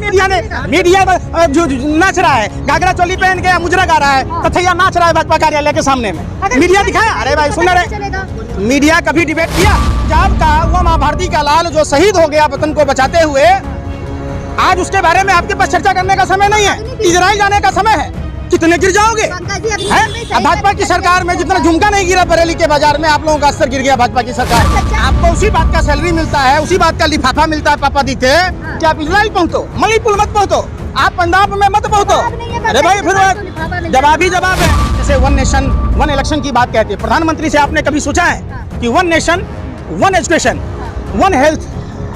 Media नाच रहा है, घाघरा चोली पहन के मुजरा गा रहा है, तथैया नाच रहा है भाजपा कार्यालय के सामने में, मीडिया दिखाया। अरे भाई सुन रहे, मीडिया कभी डिबेट किया? पंजाब का वो माँ भारती का लाल जो शहीद हो गया वतन को बचाते हुए, आज उसके बारे में आपके पास चर्चा करने का समय नहीं है। इजराइल जाने का समय है। कितने गिर जाओगे? भाजपा की सरकार में जितना झुमका नहीं गिरा बरेली के बाजार में, आप लोगों का स्तर गिर गया भाजपा की सरकार में। आपको उसी बात का सैलरी मिलता है, उसी बात का लिफाफा मिलता है पापा दीते कि आप इजराइल पहुंचो, मणिपुर मत पहुंचो, आप पंजाब में मत पहुंचो। अरे भाई फिर जवाब ही जवाब है। जैसे वन नेशन वन इलेक्शन की बात कहते हैं, प्रधानमंत्री से आपने कभी सोचा है कि one nation one education one health?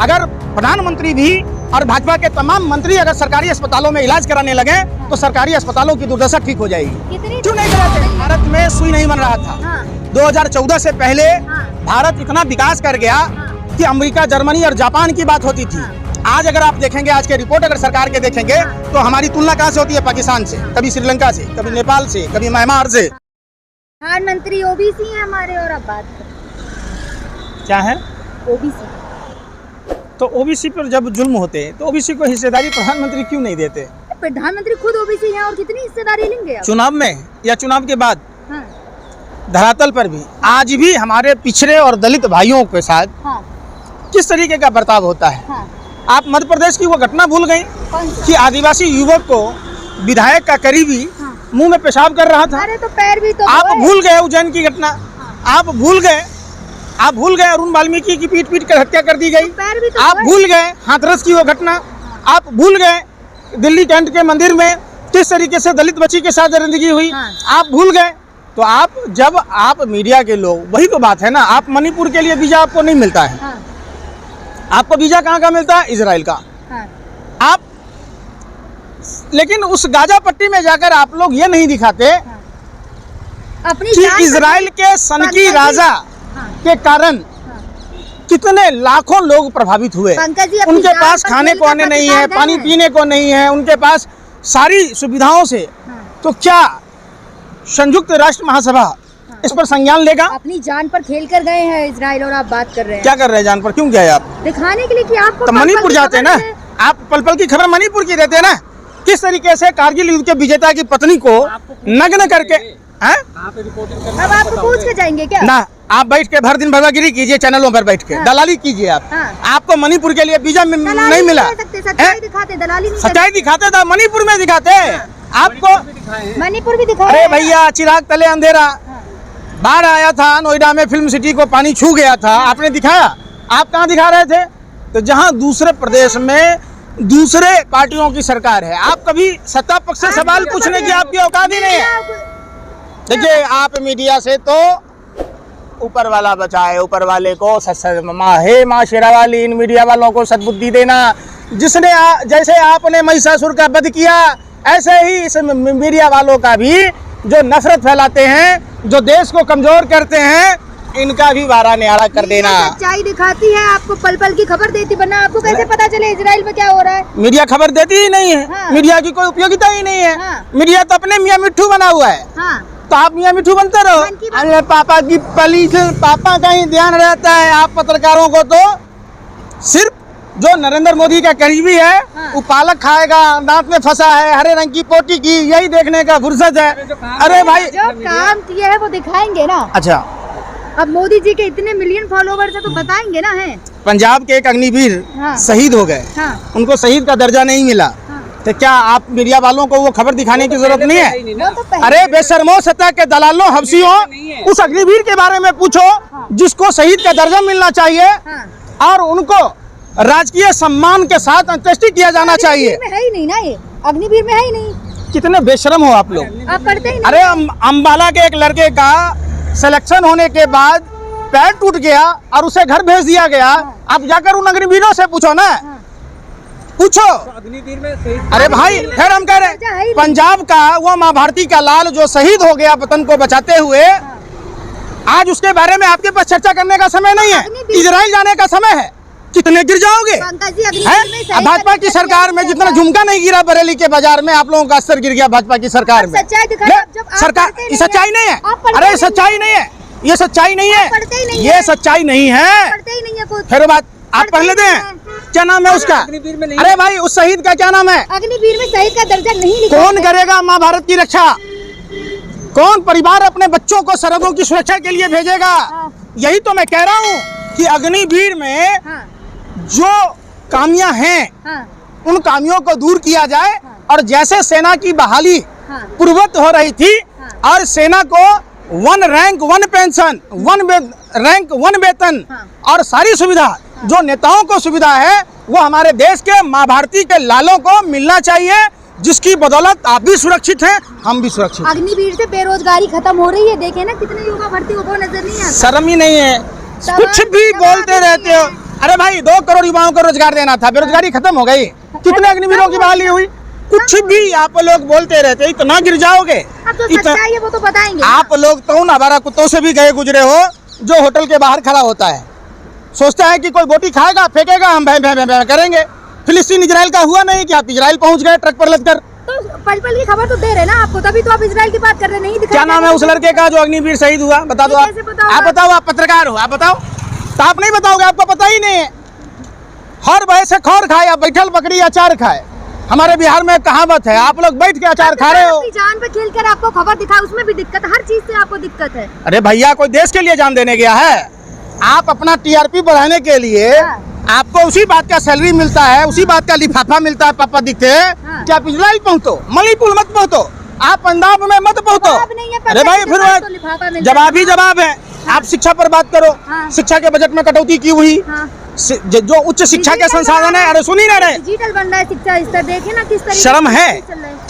अगर प्रधानमंत्री भी और भाजपा के तमाम मंत्री अगर सरकारी अस्पतालों में इलाज कराने लगे तो सरकारी अस्पतालों की दुर्दशा ठीक हो जाएगी। क्यों नहीं कराते? भारत में सुई नहीं बन रहा था। 2014 से पहले भारत इतना विकास कर गया कि अमेरिका, जर्मनी और जापान की बात होती थी। आज अगर आप देखेंगे, आज के रिपोर्ट अगर सरकार के देखेंगे तो हमारी तुलना कहाँ से होती है? पाकिस्तान से, कभी श्रीलंका से, कभी नेपाल से, कभी म्यांमार से। प्रधानमंत्री ओबीसी है हमारे, और अब बात क्या है ओबीसी? तो ओबीसी पर जब जुल्म होते तो ओबीसी को हिस्सेदारी प्रधानमंत्री क्यों नहीं देते? प्रधानमंत्री खुद ओबीसी हैं और कितनी हिस्सेदारी लेंगे आप? चुनाव में या चुनाव के बाद? हाँ। धरातल पर भी आज भी हमारे पिछड़े और दलित भाइयों के साथ किस तरीके का बर्ताव होता है? आप मध्य प्रदेश की वो घटना भूल गई कि आदिवासी युवक को विधायक का करीबी मुंह में पेशाब कर रहा था। अरे तो पैर भी तो आप भूल गए उज्जैन की घटना, आप भूल गए अरुण वाल्मीकि की पीट कर हत्या कर दी गई। तो आप भूल गए हाथरस की वो घटना, आप भूल गए दिल्ली कैंट के मंदिर में किस तरीके से दलित बच्ची के साथ दरिंदगी हुई। आप भूल गए। तो आप जब आप मीडिया के लोग, वही तो बात है ना, आप मणिपुर के लिए वीजा आपको नहीं मिलता है। आपको वीजा कहाँ का मिलता है? इजराइल का। आप लेकिन उस गाजा पट्टी में जाकर आप लोग ये नहीं दिखाते कि इजराइल के सनकी राजा के कारण कितने लाखों लोग प्रभावित हुए। उनके पास खाने को आने नहीं है, पानी पीने को नहीं है, उनके पास सारी सुविधाओं से। तो क्या संयुक्त राष्ट्र महासभा इस पर संज्ञान लेगा? अपनी जान पर खेल कर गए हैं इजराइल और आप बात कर रहे हैं। क्या कर रहे हैं जान पर? क्यों गए आप? दिखाने के लिए कि आपको तो मणिपुर जाते हैं ना, आप पल पल की खबर मणिपुर की देते हैं ना। किस तरीके से कारगिल युद्ध के विजेता की पत्नी को नग्न करके अब आपको पूछ के जाएंगे क्या? ना, आप बैठ के भर दिन भरवागिरी कीजिए चैनलों पर बैठ के, दलाली कीजिए आप। आपको मणिपुर के लिए वीजा नहीं मिला। सच्चाई दिखाते, दलाली नहीं। सच्चाई दिखाते तो मणिपुर में दिखाते। आपको मणिपुर भी दिखा। अरे भैया, चिराग तले अंधेरा, बाढ़ आया था नोएडा में, फिल्म सिटी को पानी छू गया था, आपने दिखाया? आप कहाँ दिखा रहे थे? तो जहाँ दूसरे प्रदेश में दूसरे पार्टियों की सरकार है, आप कभी सत्ता पक्ष से सवाल पूछने की आपकी औकात ही नहीं है। देखिए, आप मीडिया से तो ऊपर वाला बचाए, ऊपर वाले को माँ शेरा वाली, इन मीडिया वालों को सद्बुद्धि देना। जिसने जैसे आपने महिषासुर का वध किया, ऐसे ही इस मीडिया वालों का भी जो नफरत फैलाते हैं, जो देश को कमजोर करते हैं, इनका भी वारा न्यारा कर देना। सच्चाई दिखाती है, आपको पल पल की खबर देती, वरना आपको कैसे पता चले इजराइल में क्या हो रहा है? मीडिया खबर देती ही नहीं है। मीडिया की कोई उपयोगिता ही नहीं है। मीडिया तो अपने मियाँ मिट्ठू बना हुआ है। तो आप मियाँ मिट्ठू बनते रहो। अरे पापा की पली से पापा का ही ध्यान रहता है। आप पत्रकारों को तो सिर्फ जो नरेंद्र मोदी का करीबी है वो पालक खाएगा, दांत में फंसा है, हरे रंग की पोटी की, यही देखने का फुर्सत है। अरे भाई, जो काम किए है वो दिखाएंगे ना। अच्छा, अब मोदी जी के इतने मिलियन फॉलोवर्स है तो बताएंगे ना। है पंजाब के एक अग्निवीर शहीद हो गए, उनको शहीद का दर्जा नहीं मिला। तो क्या आप मीडिया वालों को वो खबर दिखाने की जरूरत नहीं है? अरे बेशर्मो, सत्ता के दलालों, हवसियों, उस अग्निवीर के बारे में पूछो जिसको शहीद का दर्जा मिलना चाहिए और उनको राजकीय सम्मान के साथ अंत्येष्टि किया जाना चाहिए। है ही नहीं ना, ये अग्निवीर में है ही नहीं। कितने बेशर्म हो आप लोग। आप पढ़ते ही नहीं। अरे अम्बाला के एक लड़के का सिलेक्शन होने के बाद पैर टूट गया और उसे घर भेज दिया गया। आप जाकर उन अग्निवीरों से पूछो ना, पूछो। अग्निवीर में अरे भाई, फिर हम कह रहे पंजाब का वो माँ भारती का लाल जो शहीद हो गया वतन को बचाते हुए, आज उसके बारे में आपके पास चर्चा करने का समय नहीं है। इजराइल जाने का समय है। कितने गिर जाओगे? भाजपा की सरकार में जितना झुमका नहीं गिरा बरेली के बाजार में, आप लोगों का स्तर गिर गया भाजपा की सरकार में। सरकार सच्चाई नहीं है। अरे सच्चाई नहीं है, ये सच्चाई नहीं है, ये सच्चाई नहीं है। फिर बात आप पढ़ लेते हैं? क्या नाम है उसका? अरे भाई उस शहीद का क्या नाम है? अग्निवीर में शहीद का दर्जा नहीं लिखा। कौन करेगा माँ भारत की रक्षा? कौन परिवार अपने बच्चों को सरहदों की सुरक्षा के लिए भेजेगा? यही तो मैं कह रहा हूँ कि अग्निवीर में जो कामियां हैं उन कामियों को दूर किया जाए और जैसे सेना की बहाली पूर्ववत हो रही थी और सेना को 1 रैंक 1 पेंशन, 1 रैंक 1 वेतन और सारी सुविधा जो नेताओं को सुविधा है वो हमारे देश के माँ भारती के लालों को मिलना चाहिए, जिसकी बदौलत आप भी सुरक्षित हैं, हम भी सुरक्षित हैं। अग्निवीर से बेरोजगारी खत्म हो रही है, देखे ना कितने युवा भर्ती हो, नजर नहीं आता। शर्म ही नहीं है, कुछ भी बोलते रहते हो। अरे भाई 2 करोड़ युवाओं को रोजगार देना था, बेरोजगारी खत्म हो गई। कितने अग्निवीरों की बहाली हुई? कुछ भी आप लोग बोलते रहते, इतना गिर जाओगे। अब तो सच्चाई है वो तो बताएंगे। आप लोग तो उन आवारा कुत्तों से भी गए गुजरे हो जो होटल के बाहर खड़ा होता है, सोचता है कि कोई बोटी खाएगा फेंकेगा, हम भैं भैं भैं करेंगे। फिलिस्तीन इजराइल का हुआ नहीं कि आप इजराइल पहुंच गए ट्रक पर लदकर। तो पल-पल की खबर तो दे रहे ना आपको, तभी तो आप इजराइल की बात कर रहे नहीं। क्या नाम है उस लड़के का जो अग्निवीर शहीद हुआ? बता दो आप बताओ, आप पत्रकार हो, आप बताओ। तो आप नहीं बताओगे, आपको पता ही नहीं है। हर भय से खौर खाए या बैठल बकरी अचार खाए। हमारे बिहार में कहावत है, आप लोग बैठ के अचार खा रहे हो। अपनी जान पे खेलकर आपको खबर दिखाए, उसमें भी दिक्कत, हर चीज से आपको दिक्कत है। अरे भैया कोई देश के लिए जान देने गया है? आप अपना टीआरपी बढ़ाने के लिए आपको उसी बात का सैलरी मिलता है, उसी बात का लिफाफा मिलता है, पापा दिखते हैं कि आप इजराइल पहुंचो, मणिपुर मत पहुंचो, आप पंजाब में मत पहुंचो। अरे भाई फिर जवाब ही जवाब है। आप शिक्षा पर बात करो, शिक्षा के बजट में कटौती की हुई, जो उच्च शिक्षा के संसाधन है। अरे सुनी ना रहे, डिजिटल बन रहा है शिक्षा स्तर, देखे ना किस तरीके। शर्म है,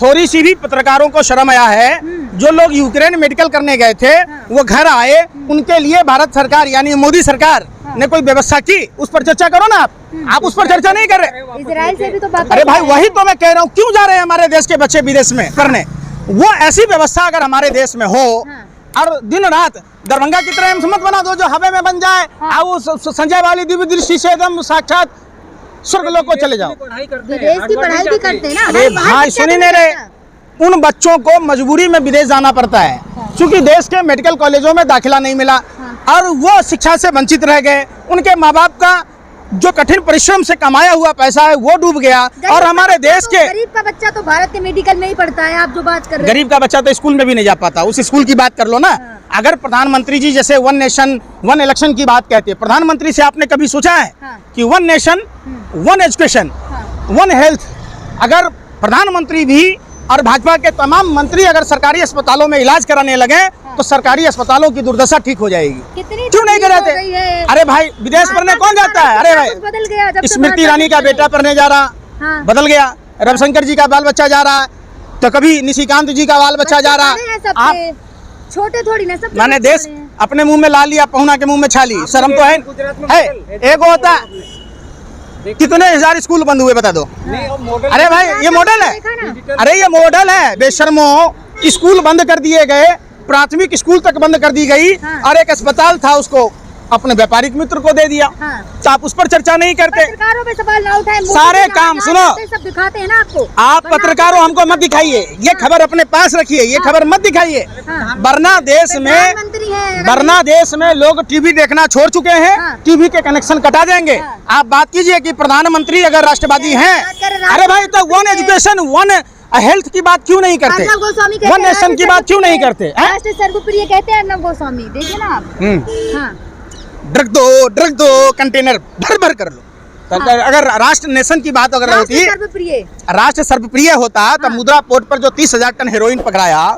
थोड़ी सी भी पत्रकारों को शर्म आया है। जो लोग यूक्रेन मेडिकल करने गए थे वो घर आए, उनके लिए भारत सरकार यानी मोदी सरकार ने कोई व्यवस्था की, उस पर चर्चा करो ना। आप उस पर चर्चा नहीं कर रहे। इजराइल से भी तो बात। अरे भाई वही तो मैं कह रहा हूँ, क्यों जा रहे हैं हमारे देश के बच्चे विदेश में करने? वो ऐसी व्यवस्था अगर हमारे देश में हो और दिन रात दरभंगा की तरह एम्स मत बना दो जो हवा में बन जाए, और संजय वाली दिव्य दृष्टि से एकदम साक्षात स्वर्ग लोक को चले जाओ। विदेश की पढ़ाई भी करते हैं ना। अरे भाई सुनी नहीं रहे, उन बच्चों को मजबूरी में विदेश जाना पड़ता है क्योंकि देश के मेडिकल कॉलेजों में दाखिला नहीं मिला और वो शिक्षा से वंचित रह गए। उनके माँ बाप का जो कठिन परिश्रम से कमाया हुआ पैसा है वो डूब गया। और हमारे देश के गरीब का बच्चा तो भारत के मेडिकल में ही पढ़ता है। आप जो बात कर रहे हैं, गरीब का बच्चा तो स्कूल में भी नहीं जा पाता, उस स्कूल की बात कर लो ना। अगर प्रधानमंत्री जी जैसे 1 नेशन 1 इलेक्शन की बात कहते हैं, प्रधानमंत्री से आपने कभी सोचा है कि 1 नेशन 1 एजुकेशन 1 हेल्थ? अगर प्रधानमंत्री भी और भाजपा के तमाम मंत्री अगर सरकारी अस्पतालों में इलाज कराने लगे तो सरकारी अस्पतालों की दुर्दशा ठीक हो जाएगी। क्यों नहीं कराते? अरे भाई विदेश पढ़ने कौन जाता है? अरे भाई स्मृति ईरानी का बेटा पढ़ने जा रहा, बदल गया। रविशंकर जी का बाल बच्चा जा रहा है, तो कभी निशिकांत जी का बाल बच्चा जा रहा है। आप छोटे थोड़ी ना, सब मैंने देश अपने मुंह में ला लिया, पहुना के मुंह में छा ली। शर्म तो है। एक होता कितने हजार स्कूल बंद हुए बता दो। अरे भाई ये मॉडल है, अरे ये मॉडल है। बेशर्मो, स्कूल बंद कर दिए गए, प्राथमिक स्कूल तक बंद कर दी गई और एक अस्पताल था उसको अपने व्यापारिक मित्र को दे दिया। तो आप उस पर चर्चा नहीं करते। पत्रकारों पे सवाल ना उठाए, सारे काम सुनो, सब दिखाते हैं ना आपको। आप पत्रकारों हमको मत दिखाइए, ये खबर अपने पास रखिए, ये खबर मत दिखाइए। वरना देश में लोग टीवी देखना छोड़ चुके हैं, टीवी के कनेक्शन कटा देंगे। आप बात कीजिए कि प्रधानमंत्री अगर राष्ट्रवादी हैं, अरे भाई तो 1 एजुकेशन 1 हेल्थ की बात क्यों नहीं करते? 1 नेशन की बात क्यों नहीं करते? राष्ट्र सर्वप्रिय कहते हैं अर्नब गोस्वामी, देखिए ना आप। ड्रग दो कंटेनर भर भर कर लो। अगर राष्ट्र नेशन की बात अगर होती, राष्ट्र सर्वप्रिय होता तो मुद्रा पोर्ट पर जो 30,000 टन हेरोइन पकड़ाया,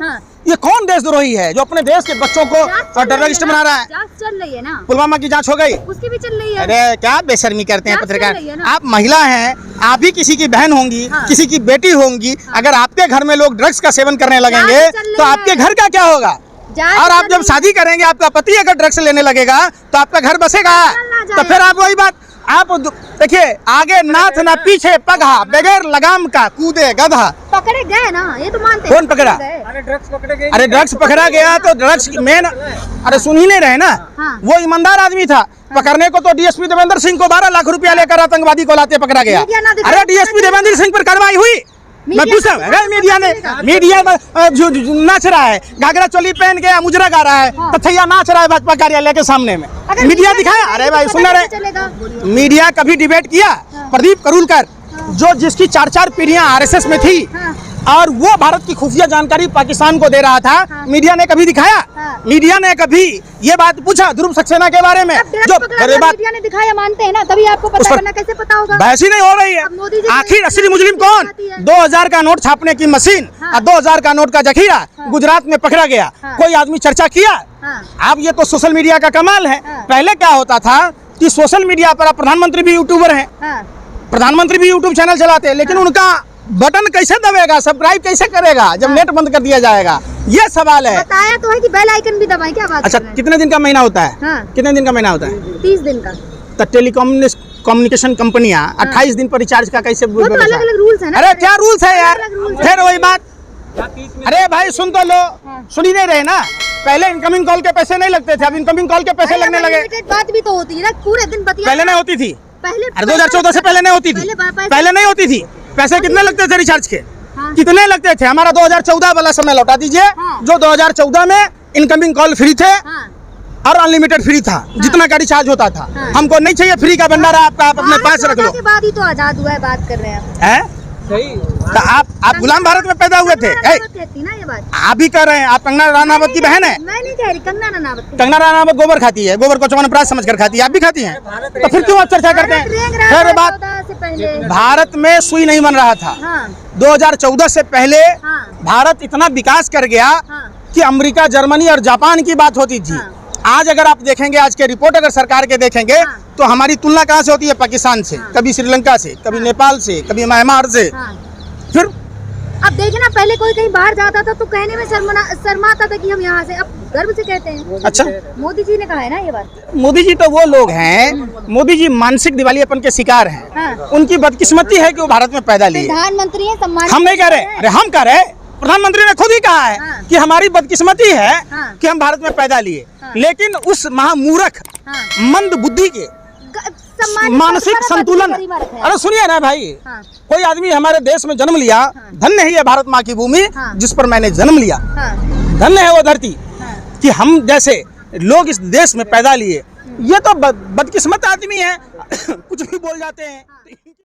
ये कौन देशद्रोही है जो अपने देश के बच्चों को टेररिस्ट बना रहा है? जांच चल रही है ना, पुलवामा की जांच हो गई, उसकी भी चल रही है। अरे क्या बेशर्मी करते हैं पत्रकार। आप महिला हैं, आप भी किसी की बहन होंगी, किसी की बेटी होंगी। अगर आपके घर में लोग ड्रग्स का सेवन करने लगेंगे तो आपके घर का क्या होगा? और आप जब शादी करेंगे, आपका पति अगर ड्रग्स लेने लगेगा तो आपका घर बसेगा? तो फिर आप वही बात, आप देखिए आगे नाथ ना पीछे पगहा, बगैर लगाम का कूदे गधा। पकड़े गए ना, ये तो मानते हैं। कौन पकड़ा? अरे ड्रग्स पकड़ा गया तो ड्रग्स मेन, अरे सुन ही नहीं रहे ना। वो ईमानदार आदमी था, पकड़ने को तो डीएसपी देवेंद्र सिंह को 12 लाख रुपया लेकर आतंकवादी को लाते पकड़ा गया। अरे डीएसपी देवेंद्र सिंह पर कार्रवाई हुई, मैं पूछ रहा हूँ मीडिया नाच रहा है, घाघरा चोली पहन के मुजरा गा रहा है, तथैया नाच रहा है भाजपा कार्यालय के सामने में, मीडिया दिखाया। अरे भाई सुन रहे, मीडिया कभी डिबेट किया? प्रदीप करूलकर जो जिसकी 4-4 पीढ़ियां आरएसएस में थी और वो भारत की खुफिया जानकारी पाकिस्तान को दे रहा था, मीडिया ने कभी दिखाया? मीडिया ने कभी ये बात पूछा ध्रुव सक्सेना के बारे में? जो मीडिया ने दिखाया मानते हैं ना, तभी आपको पता करना कैसे पता होगा? बहस ही नहीं हो रही है। आखिर असली मुजरिम कौन? 2000 का नोट छापने की मशीन और 2000 का नोट का जखीरा गुजरात में पकड़ा गया, कोई आदमी चर्चा किया? अब ये तो सोशल मीडिया का कमाल है। पहले क्या होता था कि सोशल मीडिया पर प्रधानमंत्री भी यूट्यूबर है, प्रधानमंत्री भी यूट्यूब चैनल चलाते हैं, लेकिन उनका बटन कैसे दबेगा, सब्सक्राइब कैसे करेगा जब नेट बंद कर दिया जाएगा? ये सवाल है। बताया तो है कि बेल आइकन भी दबाएं, क्या बात? अच्छा, कितने दिन का महीना होता है? कितने दिन का महीना होता है? 30 दिन का। तो टेलीकम्युनिकेशन कंपनियां 28 दिन पर रिचार्ज का कैसे? वो तो अलग-अलग रूल्स है ना। अरे क्या रूल्स है यार, फिर वही बात। अरे भाई सुन तो लो, सुन ही नहीं रहे ना। पहले इनकमिंग कॉल के पैसे नहीं लगते थे, अब इनकमिंग कॉल के पैसे लगने लगे। बात भी तो होती है ना, पूरे दिन बतिया। पहले नहीं होती थी, पहले 2014 से पहले नहीं होती थी, पहले नहीं होती थी। पैसे कितने लगते थे रिचार्ज के? कितने लगते थे? हमारा 2014 वाला समय लौटा दीजिए, जो 2014 में इनकमिंग कॉल फ्री थे और अनलिमिटेड फ्री था, जितना का रिचार्ज होता था। हमको नहीं चाहिए फ्री का भंडारा आपका, आप अपने पास रख लो। के बाद ही तो आजाद हुआ है, बात कर रहे हैं आप। सही। तो आप गुलाम भारत में पैदा हुए थे? ना ये बात आप भी कर रहे हैं। आप कंगना रनावत की बहन है? मैं नहीं कह रही, कंगना रनावत। कंगना रनावत गोबर खाती है, गोबर को चमनप्राश समझकर खाती है, आप भी खाती हैं, तो फिर क्यों आप चर्चा करते हैं? फिर बात, भारत में सुई नहीं बन रहा था। 2014 से पहले भारत इतना विकास कर गया कि अमेरिका, जर्मनी और जापान की बात होती थी। आज अगर आप देखेंगे, आज के रिपोर्ट अगर सरकार के देखेंगे, तो हमारी तुलना कहाँ से होती है? पाकिस्तान से, कभी श्रीलंका से, कभी नेपाल से, कभी म्यांमार से। फिर अब देखिए ना, पहले कोई कहीं बाहर जाता था तो कहने में शर्माता था कि हम यहाँ से, अब गर्व से कहते हैं। अच्छा, मोदी जी ने कहा है ना ये बात। मोदी जी तो वो लोग हैं, मोदी जी मानसिक दिवालियापन के शिकार हैं। उनकी बदकिस्मती है कि वो भारत में पैदा लिए। प्रधानमंत्री है, सम्मान। हम नहीं कह रहे, अरे हम कह रहे, प्रधानमंत्री ने खुद ही कहा है कि हमारी बदकिस्मती है कि हम भारत में पैदा लिए। लेकिन उस महामूर्ख, मंद बुद्धि के मानसिक संतुलन, अरे सुनिए ना भाई, कोई आदमी हमारे देश में जन्म लिया, धन्य है ये भारत माँ की भूमि जिस पर मैंने जन्म लिया, धन्य है वो धरती कि हम जैसे लोग इस देश में पैदा लिए। ये तो बदकिस्मत आदमी है, कुछ भी बोल जाते हैं।